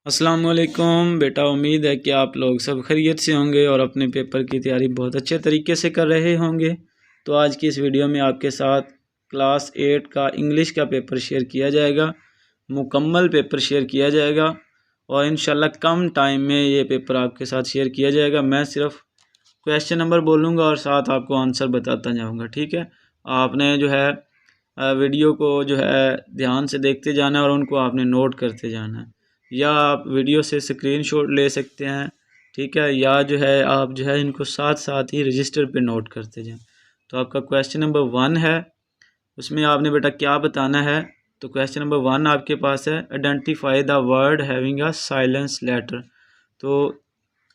अस्सलाम वालेकुम बेटा, उम्मीद है कि आप लोग सब खैरियत से होंगे और अपने पेपर की तैयारी बहुत अच्छे तरीके से कर रहे होंगे। तो आज की इस वीडियो में आपके साथ क्लास 8 का इंग्लिश का पेपर शेयर किया जाएगा, मुकम्मल पेपर शेयर किया जाएगा और इंशाल्लाह कम टाइम में ये पेपर आपके साथ शेयर किया जाएगा। मैं सिर्फ क्वेश्चन नंबर बोलूँगा और साथ आपको आंसर बताता जाऊँगा, ठीक है। आपने जो है वीडियो को जो है ध्यान से देखते जाना है और उनको आपने नोट करते जाना है, या आप वीडियो से स्क्रीनशॉट ले सकते हैं, ठीक है, या जो है आप जो है इनको साथ साथ ही रजिस्टर पे नोट करते जाएं। तो आपका क्वेश्चन नंबर 1 है, उसमें आपने बेटा क्या बताना है। तो क्वेश्चन नंबर 1 आपके पास है, identify the word having a silence letter. तो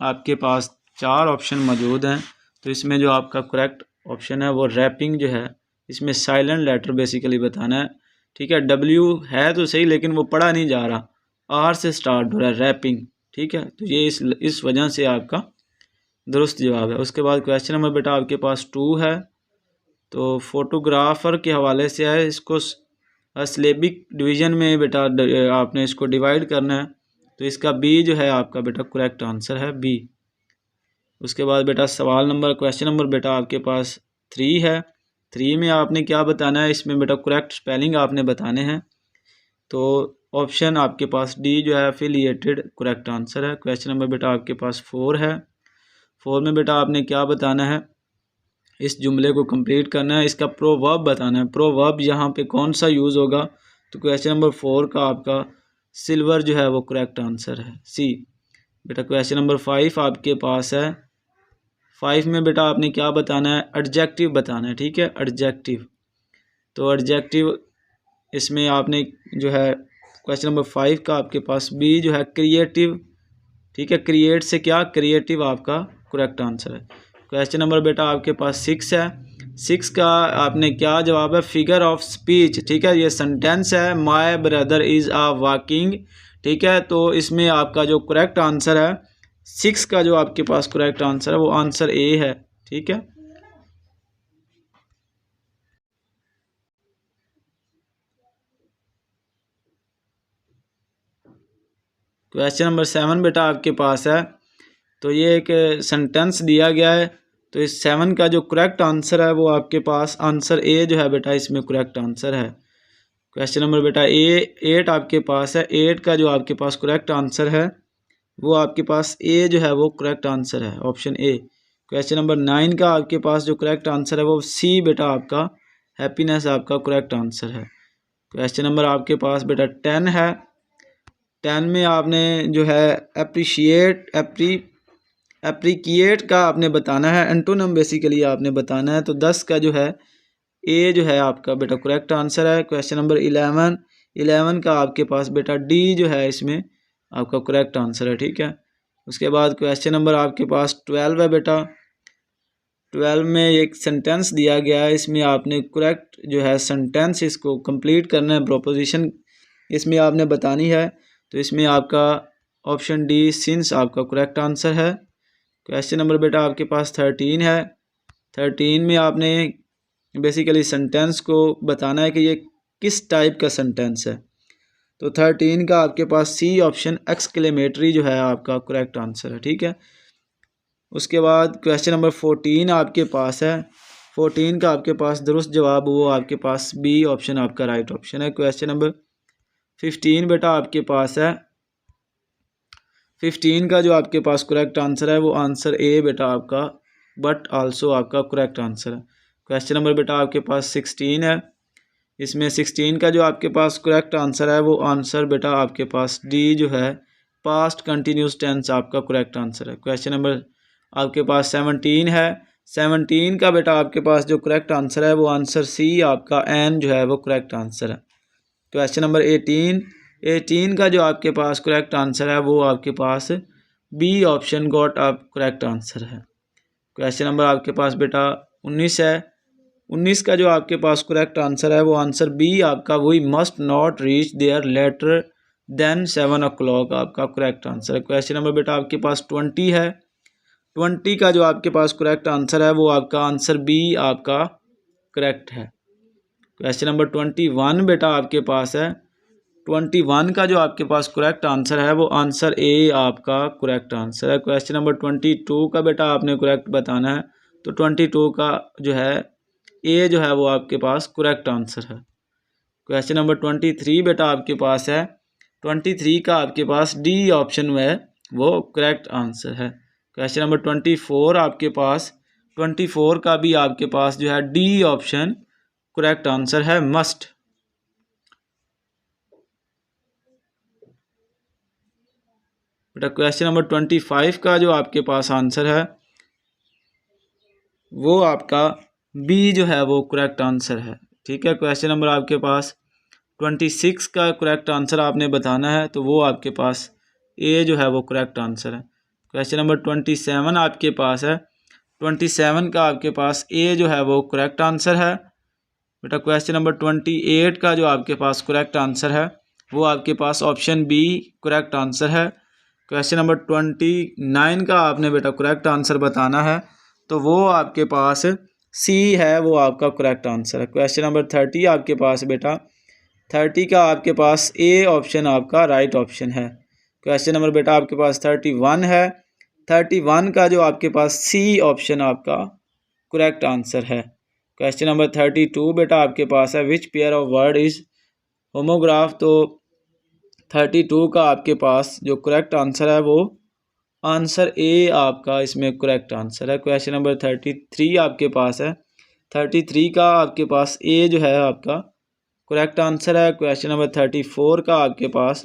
आपके पास 4 ऑप्शन मौजूद हैं। तो इसमें जो आपका करेक्ट ऑप्शन है वो रैपिंग जो है, इसमें साइलेंट लेटर बेसिकली बताना है, ठीक है। डब्ल्यू है तो सही लेकिन वो पढ़ा नहीं जा रहा, आर से स्टार्ट हो रहा है, रैपिंग, ठीक है। तो ये इस वजह से आपका दुरुस्त जवाब है। उसके बाद क्वेश्चन नंबर बेटा आपके पास 2 है, तो फोटोग्राफर के हवाले से है। इसको सिलेबिक डिवीज़न में बेटा आपने इसको डिवाइड करना है। तो इसका बी जो है आपका बेटा करेक्ट आंसर है, बी। उसके बाद बेटा सवाल नंबर क्वेश्चन नंबर बेटा आपके पास 3 है। 3 में आपने क्या बताना है, इसमें बेटा करेक्ट स्पेलिंग आपने बताने हैं। तो ऑप्शन आपके पास डी जो है एफिलिएटेड करेक्ट आंसर है। क्वेश्चन नंबर बेटा आपके पास 4 है। 4 में बेटा आपने क्या बताना है, इस जुमले को कंप्लीट करना है, इसका प्रोवर्ब बताना है। प्रोवर्ब यहाँ पे कौन सा यूज़ होगा, तो क्वेश्चन नंबर 4 का आपका सिल्वर जो है वो करेक्ट आंसर है, सी। बेटा क्वेश्चन नंबर 5 आपके पास है। 5 में बेटा आपने क्या बताना है, एडजेक्टिव बताना है, ठीक है, एडजेक्टिव। तो एडजेक्टिव इसमें आपने जो है क्वेश्चन नंबर 5 का आपके पास बी जो है क्रिएटिव, ठीक है, क्रिएट से क्या, क्रिएटिव आपका करेक्ट आंसर है। क्वेश्चन नंबर बेटा आपके पास 6 है। 6 का आपने क्या जवाब है, फिगर ऑफ स्पीच, ठीक है, ये सेंटेंस है, my brother is a walking, ठीक है। तो इसमें आपका जो करेक्ट आंसर है 6 का, जो आपके पास करेक्ट आंसर है वो आंसर ए है, ठीक है। क्वेश्चन नंबर 7 बेटा आपके पास है। तो ये एक सेंटेंस दिया गया है, तो इस 7 का जो करेक्ट आंसर है वो आपके पास आंसर ए जो है बेटा इसमें करेक्ट आंसर है। क्वेश्चन नंबर बेटा 8 आपके पास है। 8 का जो आपके पास करेक्ट आंसर है वो आपके पास ए जो है वो करेक्ट आंसर है, ऑप्शन ए। क्वेश्चन नंबर 9 का आपके पास जो करेक्ट आंसर है वो सी बेटा आपका हैप्पीनेस आपका करेक्ट आंसर है। क्वेश्चन नंबर आपके पास बेटा 10 है। 10 में आपने जो है एप्रीकिएट का आपने बताना है, एंटोनिम बेसिकली आपने बताना है। तो 10 का जो है ए जो है आपका बेटा करेक्ट आंसर है। क्वेश्चन नंबर 11 का आपके पास बेटा डी जो है इसमें आपका करेक्ट आंसर है, ठीक है। उसके बाद क्वेश्चन नंबर आपके पास 12 है बेटा। 12 में एक सेंटेंस दिया गया है, इसमें आपने करेक्ट जो है सेंटेंस इसको कंप्लीट करना है, प्रोपोजिशन इसमें आपने बतानी है। तो इसमें आपका ऑप्शन डी सिंस आपका करेक्ट आंसर है। क्वेश्चन नंबर बेटा आपके पास 13 है। 13 में आपने बेसिकली सेंटेंस को बताना है कि ये किस टाइप का सेंटेंस है। तो 13 का आपके पास सी ऑप्शन एक्सक्लेमेटरी जो है आपका करेक्ट आंसर है, ठीक है। उसके बाद क्वेश्चन नंबर 14 आपके पास है। 14 का आपके पास दुरुस्त जवाब वो आपके पास बी ऑप्शन आपका राइट ऑप्शन है। क्वेश्चन नंबर 15 बेटा आपके पास है। 15 का जो आपके पास करेक्ट आंसर है वो आंसर ए बेटा आपका बट आल्सो आपका करेक्ट आंसर है। क्वेश्चन नंबर बेटा आपके पास 16 है। इसमें 16 का जो आपके पास करेक्ट आंसर है वो आंसर बेटा आपके पास डी जो है पास्ट कंटिन्यूस टेंस आपका करेक्ट आंसर है। क्वेश्चन नंबर आपके पास 17 है। 17 का बेटा आपके पास जो करेक्ट आंसर है वो आंसर सी आपका एन जो है वो करेक्ट आंसर है। क्वेश्चन नंबर 18 का जो आपके पास करेक्ट आंसर है वो आपके पास बी ऑप्शन गॉट आप करेक्ट आंसर है। क्वेश्चन नंबर आपके पास बेटा 19 है। 19 का जो आपके पास करेक्ट आंसर है वो आंसर बी आपका we must not reach there later than 7 o'clock आपका करेक्ट आंसर है। क्वेश्चन नंबर बेटा आपके पास 20 है। 20 का जो आपके पास करेक्ट आंसर है वो आपका आंसर बी आपका करेक्ट है। क्वेश्चन नंबर 21 बेटा आपके पास है। 21 का जो आपके पास करेक्ट आंसर है वो आंसर ए आपका करेक्ट आंसर है। क्वेश्चन नंबर 22 का बेटा आपने करेक्ट बताना है, तो 22 का जो है ए जो है वो आपके पास करेक्ट आंसर है। क्वेश्चन नंबर 23 बेटा आपके पास है, 23 का आपके पास डी ऑप्शन में है वो करेक्ट आंसर है। क्वेश्चन नंबर 24 आपके पास, 24 का भी आपके पास जो है डी ऑप्शन करेक्ट आंसर है, मस्ट। बेटा क्वेश्चन नंबर 25 का जो आपके पास आंसर है वो आपका बी जो है वो करेक्ट आंसर है। ठीक है, क्वेश्चन नंबर आपके पास 26 का करेक्ट आंसर आपने बताना है, तो वो आपके पास ए जो है वो करेक्ट आंसर है। क्वेश्चन नंबर 27 आपके पास है, 27 का आपके पास ए जो है वो करेक्ट आंसर है। बेटा क्वेश्चन नंबर 28 का जो आपके पास करेक्ट आंसर है वो आपके पास ऑप्शन बी करेक्ट आंसर है। क्वेश्चन नंबर 29 का आपने बेटा करेक्ट आंसर बताना है, तो वो आपके पास सी है वो आपका करेक्ट आंसर है। क्वेश्चन नंबर 30 आपके पास बेटा, 30 का आपके पास ए ऑप्शन आपका राइट ऑप्शन है। क्वेश्चन नंबर बेटा आपके पास 31 है, 31 का जो आपके पास सी ऑप्शन आपका करेक्ट आंसर है। क्वेश्चन नंबर 32 बेटा आपके पास है, which pair of word is homograph, तो 32 का आपके पास जो करेक्ट आंसर है वो आंसर ए आपका इसमें करेक्ट आंसर है। क्वेश्चन नंबर 33 आपके पास है, 33 का आपके पास ए जो है आपका करेक्ट आंसर है। क्वेश्चन नंबर 34 का आपके पास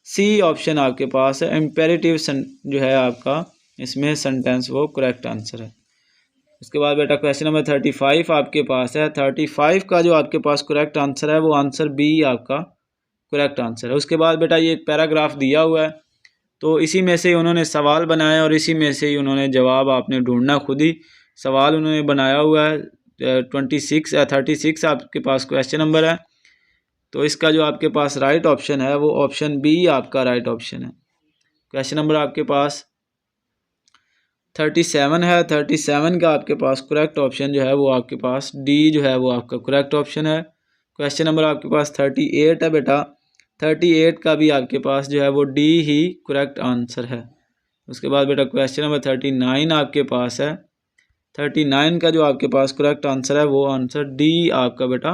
सी ऑप्शन आपके पास है, इम्पेरेटिव जो है आपका इसमें सेंटेंस वो करेक्ट आंसर है। उसके बाद बेटा क्वेश्चन नंबर 35 आपके पास है, 35 का जो आपके पास करेक्ट आंसर है वो आंसर बी आपका करेक्ट आंसर है। उसके बाद बेटा ये एक पैराग्राफ दिया हुआ है, तो इसी में से उन्होंने सवाल बनाया और इसी में से ही उन्होंने जवाब आपने ढूंढना, खुद ही सवाल उन्होंने बनाया हुआ है। 36 आपके पास क्वेश्चन नंबर है, तो इसका जो आपके पास राइट ऑप्शन है वो ऑप्शन बी आपका राइट ऑप्शन है। क्वेश्चन नंबर आपके पास 37 है, 37 का आपके पास करेक्ट ऑप्शन जो है वो आपके पास डी जो है वो आपका करेक्ट ऑप्शन है। क्वेश्चन नंबर आपके पास 38 है बेटा, 38 का भी आपके पास जो है वो डी ही करेक्ट आंसर है। उसके बाद बेटा क्वेश्चन नंबर 39 आपके पास है, 39 का जो आपके पास करेक्ट आंसर है वो आंसर डी आपका बेटा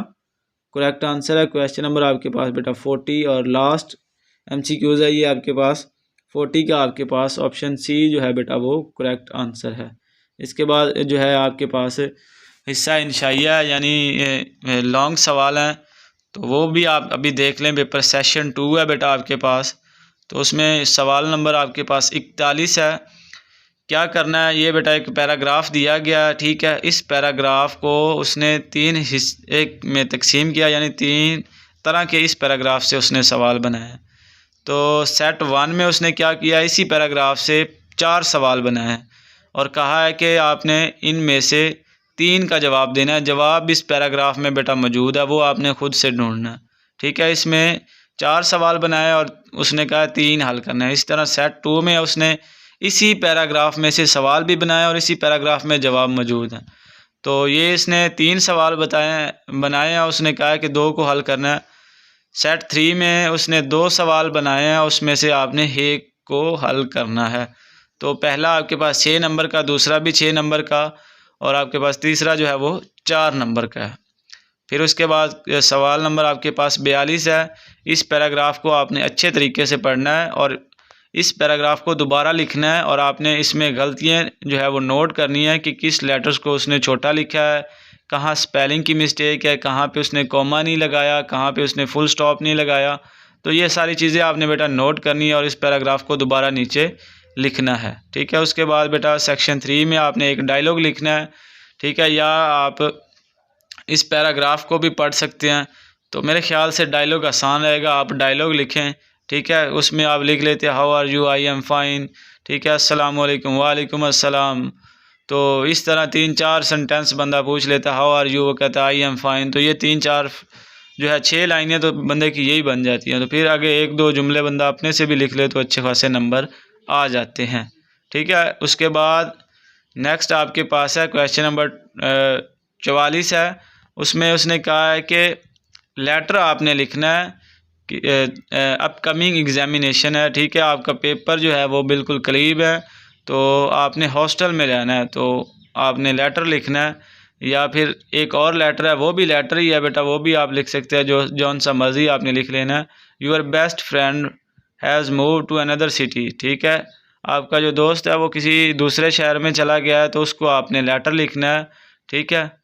करेक्ट आंसर है। क्वेश्चन नंबर आपके पास बेटा 40 और लास्ट MCQs है ये आपके पास, 40 का आपके पास ऑप्शन सी जो है बेटा वो करेक्ट आंसर है। इसके बाद जो है आपके पास हिस्सा इंशाइया यानी लॉन्ग सवाल हैं, तो वो भी आप अभी देख लें। पेपर सेशन 2 है बेटा आपके पास, तो उसमें सवाल नंबर आपके पास 41 है। क्या करना है, ये बेटा एक पैराग्राफ दिया गया है, ठीक है। इस पैराग्राफ को उसने 3 हिस्से में तकसीम किया, यानी 3 तरह के इस पैराग्राफ से उसने सवाल बनाए। तो सेट 1 में उसने क्या किया, इसी पैराग्राफ से 4 सवाल बनाए हैं और कहा है कि आपने इनमें से 3 का जवाब देना है। जवाब इस पैराग्राफ में बेटा मौजूद है, वो आपने खुद से ढूंढना है, ठीक है। इसमें 4 सवाल बनाए और उसने कहा 3 हल करना है। इस तरह सेट 2 में उसने इसी पैराग्राफ में से सवाल भी बनाए और इसी पैराग्राफ में जवाब मौजूद है। तो ये इसने 3 सवाल बनाए हैं, उसने कहा कि 2 को हल करना है। सेट 3 में उसने 2 सवाल बनाए हैं, उसमें से आपने 1 को हल करना है। तो पहला आपके पास 6 नंबर का, दूसरा भी 6 नंबर का और आपके पास तीसरा जो है वो 4 नंबर का है। फिर उसके बाद सवाल नंबर आपके पास 42 है। इस पैराग्राफ को आपने अच्छे तरीके से पढ़ना है और इस पैराग्राफ को दोबारा लिखना है और आपने इसमें गलतियाँ जो है वो नोट करनी है कि किस लेटर्स को उसने छोटा लिखा है, कहाँ स्पेलिंग की मिस्टेक है, कहाँ पे उसने कॉमा नहीं लगाया, कहाँ पे उसने फुल स्टॉप नहीं लगाया। तो ये सारी चीज़ें आपने बेटा नोट करनी है और इस पैराग्राफ को दोबारा नीचे लिखना है, ठीक है। उसके बाद बेटा सेक्शन 3 में आपने एक डायलॉग लिखना है, ठीक है, या आप इस पैराग्राफ को भी पढ़ सकते हैं। तो मेरे ख्याल से डायलॉग आसान रहेगा, आप डायलॉग लिखें, ठीक है। उसमें आप लिख लेते हैं how are you, I am fine, ठीक है, अस्सलाम वालेकुम, वालेकुम अस्सलाम। तो इस तरह 3-4 सेंटेंस बंदा पूछ लेता है हाउ आर यू, वो कहता है आई एम फाइन। तो ये 3-4 जो है 6 लाइनें तो बंदे की यही बन जाती हैं। तो फिर आगे 1-2 जुमले बंदा अपने से भी लिख ले तो अच्छे खासे नंबर आ जाते हैं, ठीक है। उसके बाद नेक्स्ट आपके पास है क्वेश्चन नंबर 44 है। उसमें उसने कहा है कि लेटर आपने लिखना है अपकमिंग एग्ज़ामिनेशन है, ठीक है, आपका पेपर जो है वो बिल्कुल करीब है, तो आपने हॉस्टल में रहना है, तो आपने लेटर लिखना है, या फिर एक और लेटर है, वो भी लेटर ही है बेटा, वो भी आप लिख सकते हैं, जो जौन सा मर्जी आपने लिख लेना है। Your best friend has move to another city, ठीक है, आपका जो दोस्त है वो किसी दूसरे शहर में चला गया है, तो उसको आपने लेटर लिखना है, ठीक है।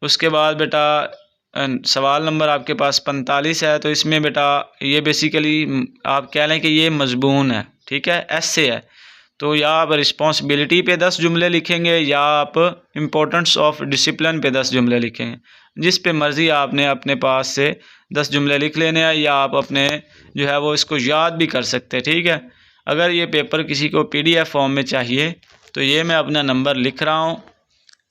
उसके बाद बेटा सवाल नंबर आपके पास 45 है, तो इसमें बेटा ये बेसिकली आप कह लें कि ये मजबून है, ठीक है, ऐसे है, तो या आप रिस्पॉन्सिबिलिटी पे 10 जुमले लिखेंगे या आप इम्पोर्टेंस ऑफ डिसिप्लिन पे 10 जुमले लिखेंगे, जिस पे मर्ज़ी आपने अपने पास से 10 जुमले लिख लेने हैं, या आप अपने जो है वो इसको याद भी कर सकते हैं, ठीक है। अगर ये पेपर किसी को PDF फॉर्म में चाहिए तो ये मैं अपना नंबर लिख रहा हूँ,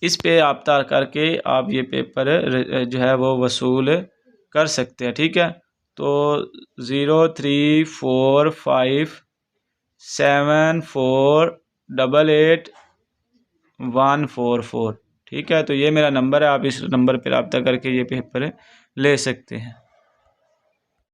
इस पे रब्ता करके आप ये पेपर जो है वो वसूल कर सकते हैं, ठीक है। तो 034574888144, ठीक है, तो ये मेरा नंबर है, आप इस नंबर पे रब्ता करके ये पेपर ले सकते हैं।